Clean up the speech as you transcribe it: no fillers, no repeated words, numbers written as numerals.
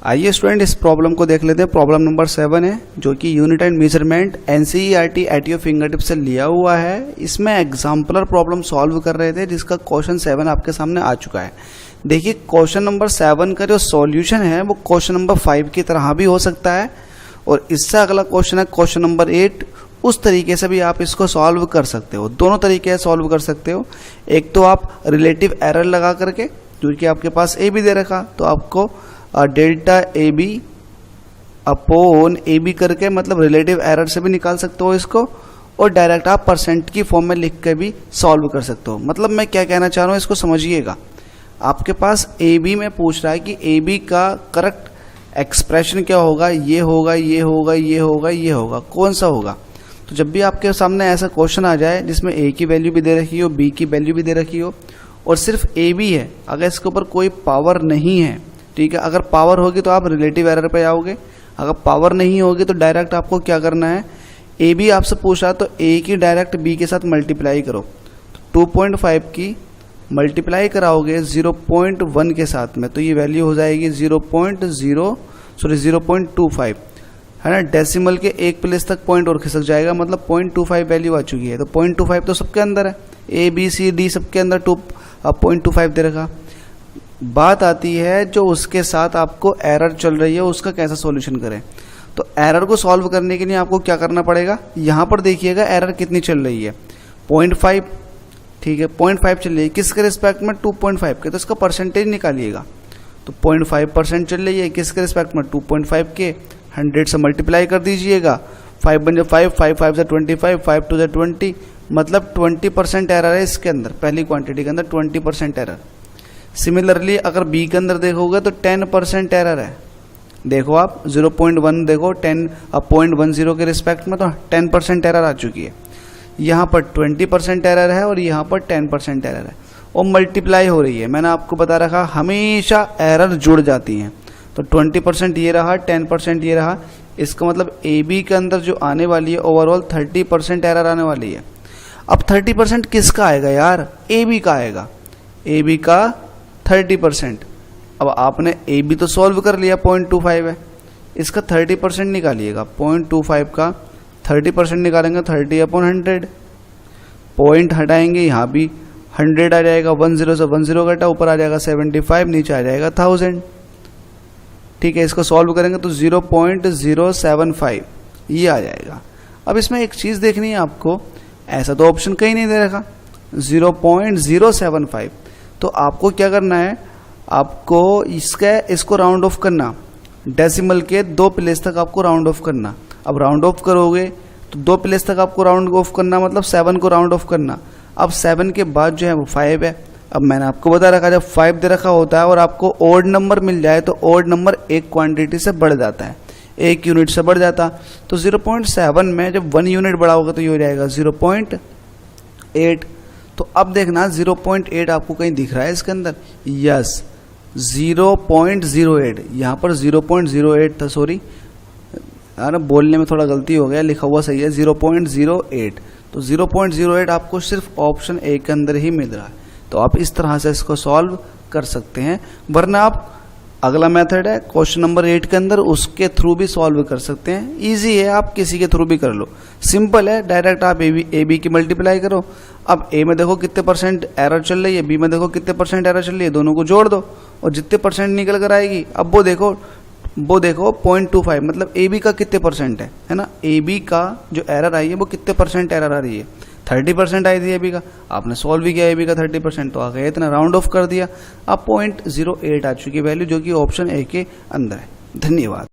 आइए स्टूडेंट इस प्रॉब्लम को देख लेते हैं। प्रॉब्लम नंबर 7 है जो कि unit and measurement NCERT at your finger tip से लिया हुआ है। इसमें एग्जाम्पलर प्रॉब्लम सॉल्व कर रहे थे जिसका क्वेश्चन 7 आपके सामने आ चुका है। देखिए क्वेश्चन नंबर 7 का जो सॉल्यूशन है वो क्वेश्चन नंबर 5 की तरह भी हो सकता है और इससे अगला क्वेश्चन है क्वेश्चन नंबर 8, उस तरीके से भी आप इसको सॉल्व कर सकते हो। दोनों तरीके से सॉल्व कर सकते हो। एक तो आप रिलेटिव एरर लगा करके, क्योंकि आपके पास ए भी दे रखा तो आपको delta A B upon A B करके मतलब रिलेटिव एरर से भी निकाल सकते हो इसको, और डायरेक्ट आप परसेंट की फॉर्म में लिख के भी सॉल्व कर सकते हो। मतलब मैं क्या कहना चाह रहा हूँ इसको समझिएगा। आपके पास ए बी में पूछ रहा है कि ए बी का करेक्ट एक्सप्रेशन क्या होगा, ये होगा, ये होगा, ये होगा, ये होगा, कौन सा होगा। तो जब भी आपके सामने ऐसा क्वेश्चन आ जाए जिसमें ए की वैल्यू भी दे रखी हो, बी की वैल्यू भी दे रखी हो और सिर्फ ए बी है, अगर इसके ऊपर कोई पावर नहीं है, ठीक है, अगर पावर होगी तो आप रिलेटिव एरर पे आओगे, अगर पावर नहीं होगी तो डायरेक्ट आपको क्या करना है, ए बी आपसे पूछ रहा तो ए की डायरेक्ट बी के साथ मल्टीप्लाई करो। तो 2.5 की मल्टीप्लाई कराओगे 0.1 के साथ में तो ये वैल्यू हो जाएगी 0.25 है ना। डेसिमल के एक प्लेस तक पॉइंट और खिसक जाएगा, मतलब 0.25 वैल्यू आ चुकी है। तो 0.25 तो सबके अंदर है, ए बी सी डी सबके अंदर 0.25 दे रखा। बात आती है जो उसके साथ आपको एरर चल रही है उसका कैसा सॉल्यूशन करें। तो एरर को सॉल्व करने के लिए आपको क्या करना पड़ेगा, यहाँ पर देखिएगा एरर कितनी चल रही है 0.5, ठीक है 0.5 चल रही है किसके रिस्पेक्ट में 2.5 के, तो इसका परसेंटेज निकालिएगा। तो 0.5% चल रही है किसके रिस्पेक्ट में 2.5 के, 100 से मल्टीप्लाई कर दीजिएगा, 5 बन जाए 5, 5 5 से 25, 5 2 से 20, मतलब 20% एरर है इसके अंदर, पहली क्वांटिटी के अंदर 20% एरर। सिमिलरली अगर बी के अंदर देखोगे तो 10% एरर है। देखो आप 0.1 देखो 0.10 के रिस्पेक्ट में तो 10% एरर आ चुकी है। यहाँ पर 20% एरर है और यहाँ पर 10% एरर है और मल्टीप्लाई हो रही है। मैंने आपको बता रखा हमेशा एरर जुड़ जाती हैं। तो 20% ये रहा, 10% ये रहा, इसका मतलब ए बी के अंदर जो आने वाली है ओवरऑल 30% एरर आने वाली है। अब 30% किसका आएगा यार, ए बी का आएगा, ए बी का 30%। अब आपने ए बी तो सॉल्व कर लिया 0.25 है, इसका 30% निकालिएगा। 0.25 का 30% निकालेंगे 30/100, पॉइंट हटाएंगे यहाँ भी 100 आ जाएगा, 10 से 10 घटा, ऊपर आ जाएगा 75, नीचे आ जाएगा 1000, ठीक है। इसको सॉल्व करेंगे तो 0.075 ये आ जाएगा। अब इसमें एक चीज़ देखनी है आपको, ऐसा तो ऑप्शन कहीं नहीं दे रखा 0.075, तो आपको क्या करना है, आपको इसको राउंड ऑफ करना, डेसिमल के 2 प्लेस तक आपको राउंड ऑफ करना। अब राउंड ऑफ करोगे तो 2 प्लेस तक आपको राउंड ऑफ करना, मतलब 7 को राउंड ऑफ करना। अब 7 के बाद जो है वो 5 है। अब मैंने आपको बता रखा जब 5 दे रखा होता है और आपको ओड नंबर मिल जाए तो ओड नंबर एक क्वांटिटी से बढ़ जाता है, 1 यूनिट से बढ़ जाता। तो 0.7 में जब 1 यूनिट बढ़ा होगा तो ये हो जाएगा 0.8। तो अब देखना 0.8 आपको कहीं दिख रहा है इसके अंदर, यस 0.08, यहाँ पर 0.08 था, सॉरी यार बोलने में थोड़ा गलती हो गया, लिखा हुआ सही है 0.08। तो 0.08 आपको सिर्फ ऑप्शन ए के अंदर ही मिल रहा है। तो आप इस तरह से इसको सॉल्व कर सकते हैं, वरना आप अगला मेथड है क्वेश्चन नंबर 8 के अंदर, उसके थ्रू भी सॉल्व कर सकते हैं। इजी है, आप किसी के थ्रू भी कर लो, सिंपल है। डायरेक्ट आप ए बी की मल्टीप्लाई करो। अब ए में देखो कितने % एरर चल रही है, बी में देखो कितने % एरर चल रही है, दोनों को जोड़ दो और जितने % निकल कर आएगी, अब वो देखो 0.25, मतलब ए बी का कितने % है ना, ए बी का जो एरर आई है वो कितने % एरर आ रही है, 30% आई थी ए बी का, आपने सॉल्व भी किया ए बी का 30%, तो आ गया इतना, राउंड ऑफ कर दिया। अब 0.08 आ चुकी वैल्यू जो कि ऑप्शन ए के अंदर है। धन्यवाद।